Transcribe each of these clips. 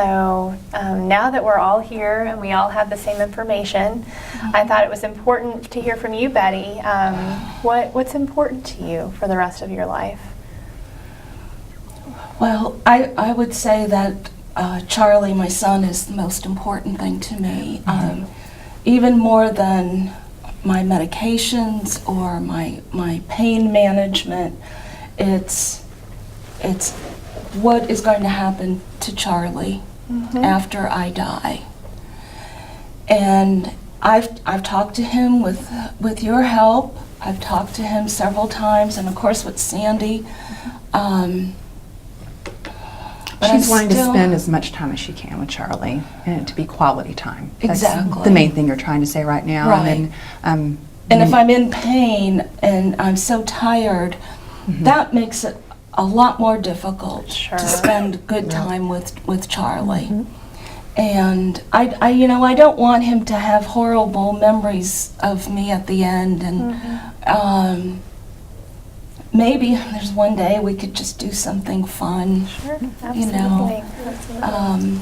so now that we're all here and we all have the same information, I thought it was important to hear from you, Betty. What's important to you for the rest of your life? Well, I would say that Charlie, my son, is the most important thing to me. Even more than my medications or my pain management, it's what is going to happen to Charlie after I die. And I've talked to him with your help. I've talked to him several times, and of course with Sandy. She's wanting to spend as much time as she can with Charlie, and to be quality time. That's Exactly. the main thing you're trying to say right now. Right. And if I'm in pain and I'm so tired, that makes it a lot more difficult to spend good time with Charlie. And I don't want him to have horrible memories of me at the end. And maybe there's one day we could just do something fun. Sure, absolutely. You know. Absolutely.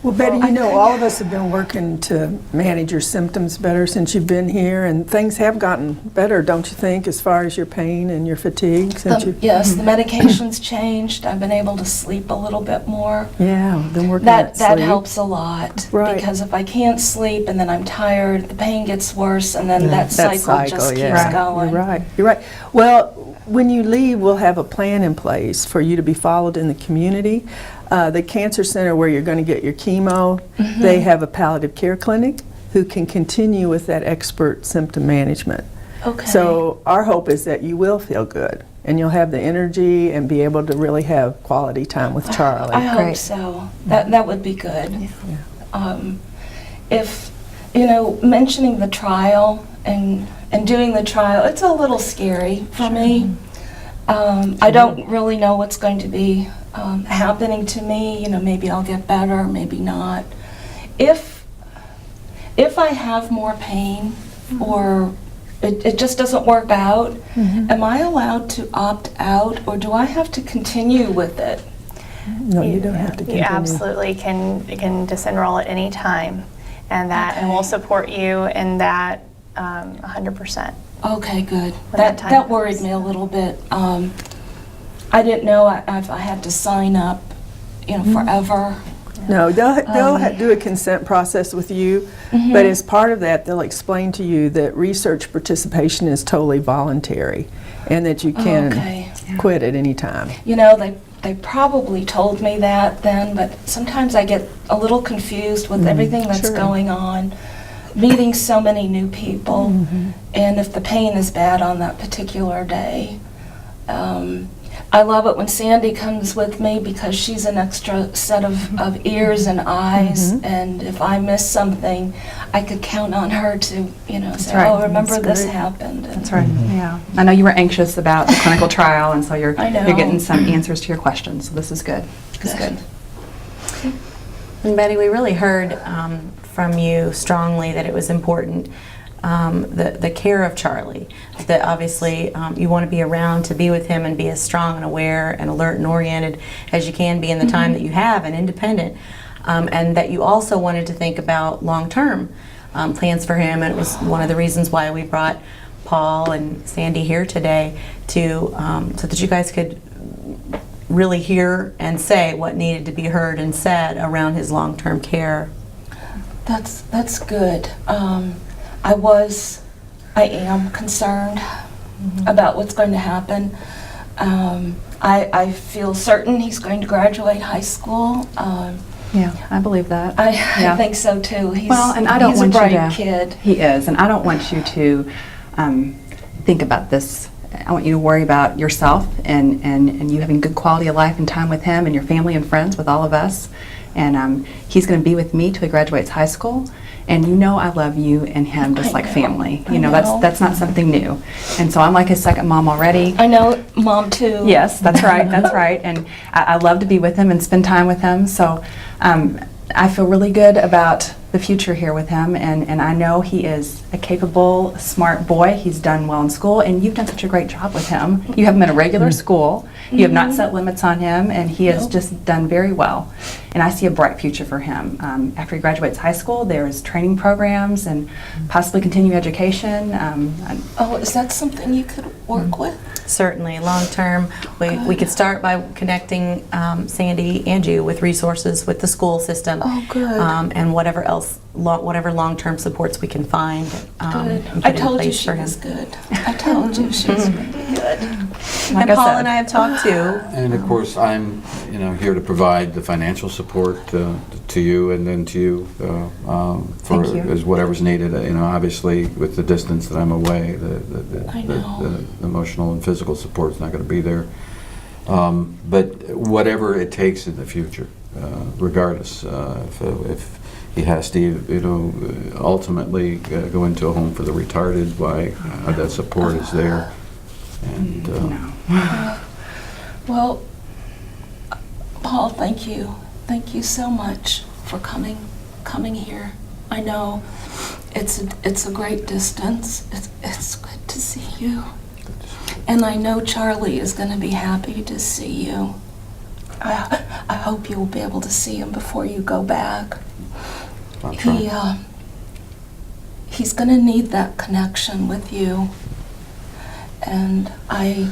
Well, Betty, you know, all of us have been working to manage your symptoms better since you've been here, and things have gotten better, don't you think, as far as your pain and your fatigue? Yes, the medication's changed. I've been able to sleep a little bit more. Yeah, then working That sleep. helps a lot. Right. Because if I can't sleep and then I'm tired, the pain gets worse, and then that cycle just keeps yeah. going. You're right. You're right. Well, when you leave, we'll have a plan in place for you to be followed in the community. The Cancer Center, where you're going to get your chemo, they have a palliative care clinic who can continue with that expert symptom management. Okay. So our hope is that you will feel good and you'll have the energy and be able to really have quality time with Charlie. I hope so. That would be good. If, mentioning the trial and doing the trial, it's a little scary for me. I don't really know what's going to be happening to me. Maybe I'll get better, maybe not. If I have more pain or it just doesn't work out, am I allowed to opt out, or do I have to continue with it? No, you don't have to continue. You absolutely can disenroll at any time, and we'll support you in that 100%. Okay, good. When that That worried me a little bit. I didn't know I had to sign up, forever. No, they'll do a consent process with you, but as part of that, they'll explain to you that research participation is totally voluntary and that you can quit at any time. They probably told me that then, but sometimes I get a little confused with everything that's going on, meeting so many new people, and if the pain is bad on that particular day. I love it when Sandy comes with me because she's an extra set of ears and eyes, and if I miss something, I could count on her to, say, oh, remember this happened. That's right. Yeah. I know you were anxious about the clinical trial, and so you're getting some answers to your questions. So this is good. This is good. And Betty, we really heard from you strongly that it was important. The care of Charlie, that obviously you want to be around to be with him and be as strong and aware and alert and oriented as you can be in the time that you have and independent, and that you also wanted to think about long-term plans for him, and it was one of the reasons why we brought Paul and Sandy here today to so that you guys could really hear and say what needed to be heard and said around his long-term care. That's good. I am concerned about what's going to happen. I feel certain he's going to graduate high school. Yeah, I believe that. I think so too. He's he's a bright kid. He is, and I don't want you to think about this. I want you to worry about yourself and you having good quality of life and time with him and your family and friends, with all of us. And he's going to be with me till he graduates high school. And I love you and him just like family. That's not something new. And so I'm like his second mom already. I know, Mom too. Yes, that's right, that's right. And I love to be with him and spend time with him. So I feel really good about the future here with him, and I know he is a capable, smart boy. He's done well in school, and you've done such a great job with him. You have him in a regular school. You have not set limits on him, and he has just done very well. And I see a bright future for him. After he graduates high school, there's training programs and possibly continuing education. Oh, is that something you could work with? Certainly, long term, we could start by connecting Sandy and you with resources with the school system. Oh, good. And whatever else, whatever long-term supports we can find. Good. And I put in told you place she for him. was good. I told you she was really good. Like And I Paul said. and I have talked too. And of course, I'm, here to provide the financial support to you and then to you for Thank you. as whatever's needed. Obviously, with the distance that I'm away, I know. the emotional and physical support's not going to be there. But whatever it takes in the future, regardless, if he has to, ultimately go into a home for the retarded, why that support is there. And Well, Paul, thank you. Thank you so much for coming here. I know it's a great distance. It's good to see you. And I know Charlie is going to be happy to see you. I hope you'll be able to see him before you go back. I'll try. He's going to need that connection with you. And I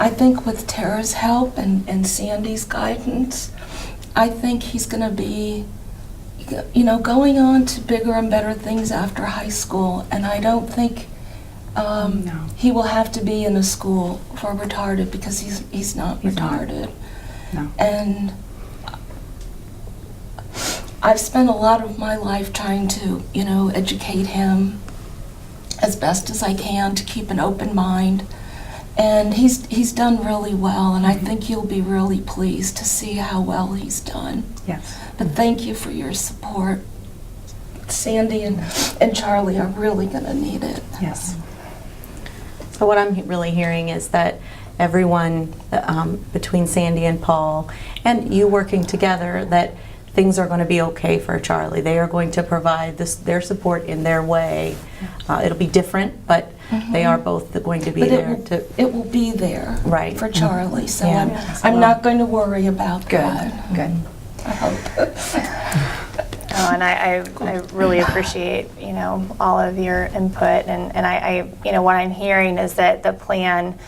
think with Tara's help and Sandy's guidance, I think he's going to be, going on to bigger and better things after high school. And I don't think No. he will have to be in a school for retarded because he's not He's not. retarded. No. And I've spent a lot of my life trying to, educate him as best as I can to keep an open mind. And he's done really well, and I think you'll be really pleased to see how well he's done. Yes. But thank you for your support. Sandy and Charlie are really going to need it. Yes. So what I'm really hearing is that everyone, between Sandy and Paul, and you working together, that things are going to be okay for Charlie. They are going to provide their support in their way. It'll be different, but they are both going to be But there it will be there Right. for Charlie, so Yeah. I'm not going to worry about Good. that. Good. I hope. And I really appreciate, all of your input. And I what I'm hearing is that the plan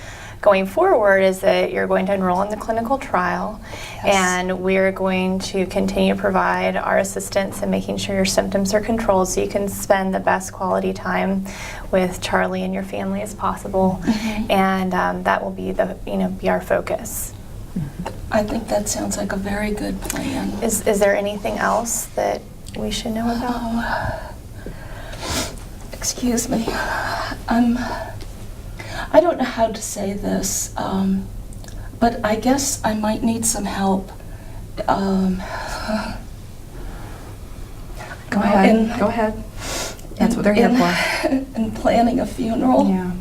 going forward is that you're going to enroll in the clinical trial, and we're going to continue to provide our assistance in making sure your symptoms are controlled so you can spend the best quality time with Charlie and your family as possible. And that will be be our focus. I think that sounds like a very good plan. Is there anything else that we should know about? Excuse me. I don't know how to say this, but I guess I might need some help. Go ahead. Go ahead. That's what they're here for. In planning a funeral. Yeah.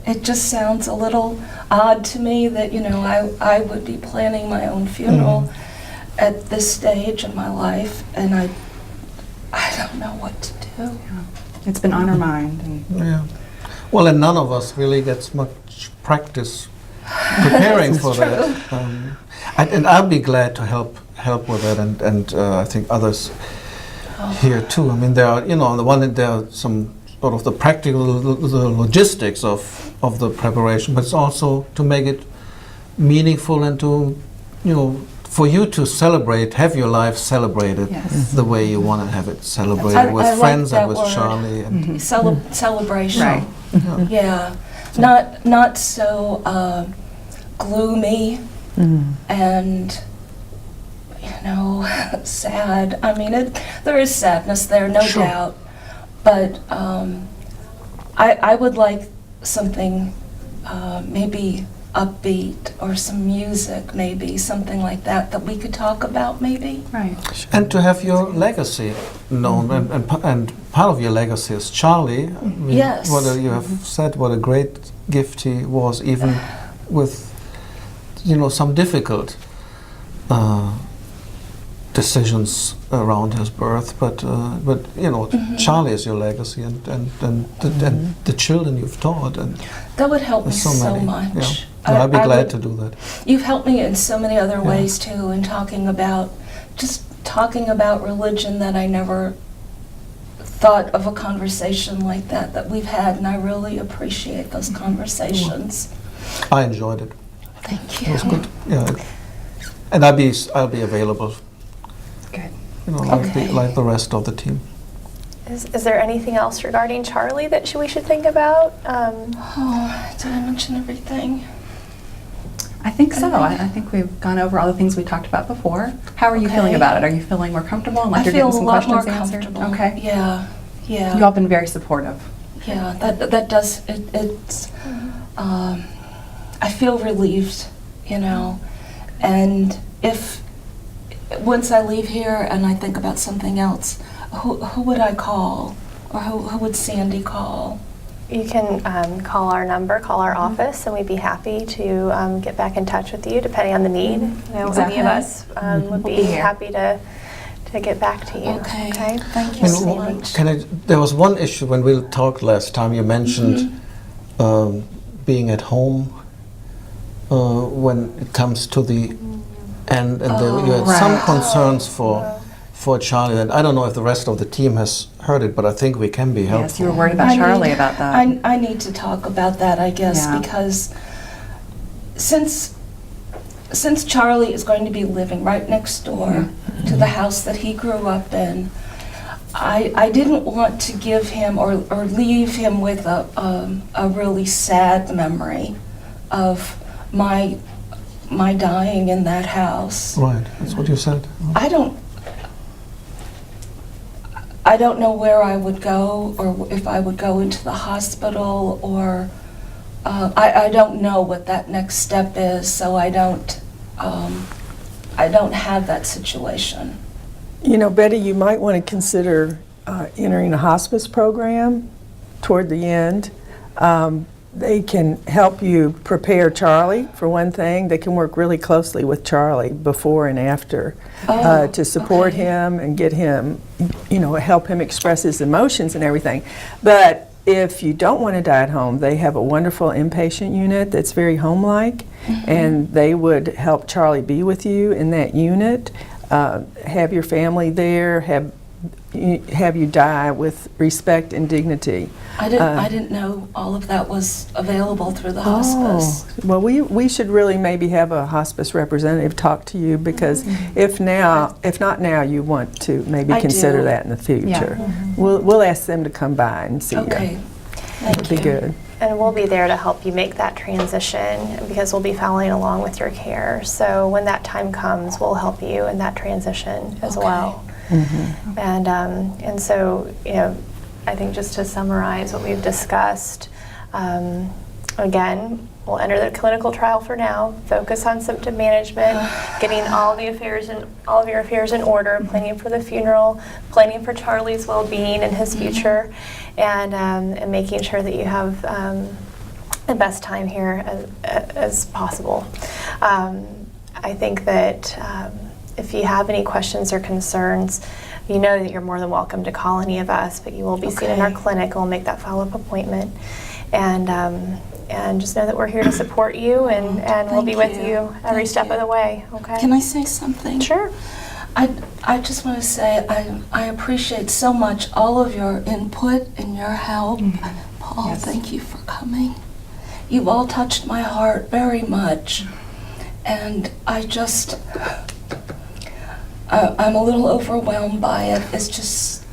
It just sounds a little odd to me that, I would be planning my own funeral at this stage of my life, and I don't know what to do. It's been on our mind. And Yeah. Well, and none of us really gets much practice preparing for that. And I'll be glad to help with that, and I think others here too. I mean, there are, on the one hand, there are some sort of the practical, the logistics of the preparation, but it's also to make it meaningful and to, for you to celebrate, have your life celebrated Yes. the way you want to have it celebrated I with like friends that and with word. Charlie. And Celebration. Right. Yeah. Not so gloomy and sad. I mean, there is sadness there, no Sure. doubt. But I would like something maybe upbeat or some music, maybe something like that we could talk about, maybe. Right. And to have your legacy known, and part of your legacy is Charlie. I mean, Yes. You have said what a great gift he was, even with, some difficult decisions around his birth, but you know, Charlie is your legacy, and the children you've taught, and That would help me there's so so many. much. Yeah. So I'd be I glad would- to do that. You've helped me in so many other Yeah. ways too, in talking about religion, that I never thought of a conversation like that we've had, and I really appreciate those conversations. I enjoyed it. Thank It was you. good. Yeah, and I'll be available. Good. You know, Okay. like the rest of the team. Is there anything else regarding Charlie that we should think about? Oh, did I mention everything? I think so. I think we've gone over all the things we talked about before. How are you feeling Okay. about it? Are you feeling more comfortable and like I you're feel getting a some lot more questions answered? comfortable. Okay. Yeah, yeah. You all been very supportive. Yeah, that does, it's, I feel relieved, you know, and once I leave here and I think about something else, who would I call? Or who would Sandy call? You can call our number, call our office, and we'd be happy to get back in touch with you depending on the need. You know, any of Okay. us would We'll be be here. happy to get back to you. Okay, thank you And so much. there was one issue when we talked last time. You mentioned being at home when it comes to the end, and you had some Right. concerns for Charlie. And I don't know if the rest of the team has heard it, but I think we can be helpful. Yes, you were worried about Charlie about that. I need to talk about that, I guess, Yeah. because since Charlie is going to be living right next door to the house that he grew up in, I didn't want to give him or leave him with a really sad memory of my dying in that house. Right, that's what you said. I don't know where I would go, or if I would go into the hospital, or I don't know what that next step is, so I don't have that situation. You know, Betty, you might want to consider entering a hospice program toward the end. They can help you prepare Charlie, for one thing. They can work really closely with Charlie before and after to support okay. him and get him, you know, help him express his emotions and everything. But if you don't want to die at home, they have a wonderful inpatient unit that's very home-like, and they would help Charlie be with you in that unit, have your family there, have you die with respect and dignity. I didn't know all of that was available through the hospice. Well, we should really maybe have a hospice representative talk to you, because if not now, you want to maybe I consider do. that in the future. We'll ask them to come by and see Okay, you. thank That'd be you. good. And we'll be there to help you make that transition, because we'll be following along with your care. So when that time comes, we'll help you in that transition as Okay. well. And so, you know, I think just to summarize what we've discussed, again, we'll enter the clinical trial for now, focus on symptom management, getting all of your affairs in order, planning for the funeral, planning for Charlie's well-being and his future, and making sure that you have the best time here as possible. I think that if you have any questions or concerns, you know that you're more than welcome to call any of us, but you will be seen in our Okay. clinic. We'll make that follow-up appointment. And just know that we're here to support you, and we'll be Thank with you. you every Thank step you. of the way, okay? Can I say something? Sure. I just want to say I appreciate so much all of your input and your help. Paul, Yes. thank you for coming. You've all touched my heart very much. And I'm a little overwhelmed by it. It's just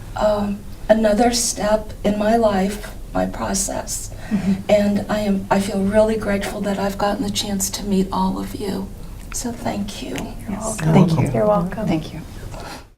another step in my life, my process. And I feel really grateful that I've gotten the chance to meet all of you. So thank you. Yes. welcome. Thank you. You're welcome. Thank you.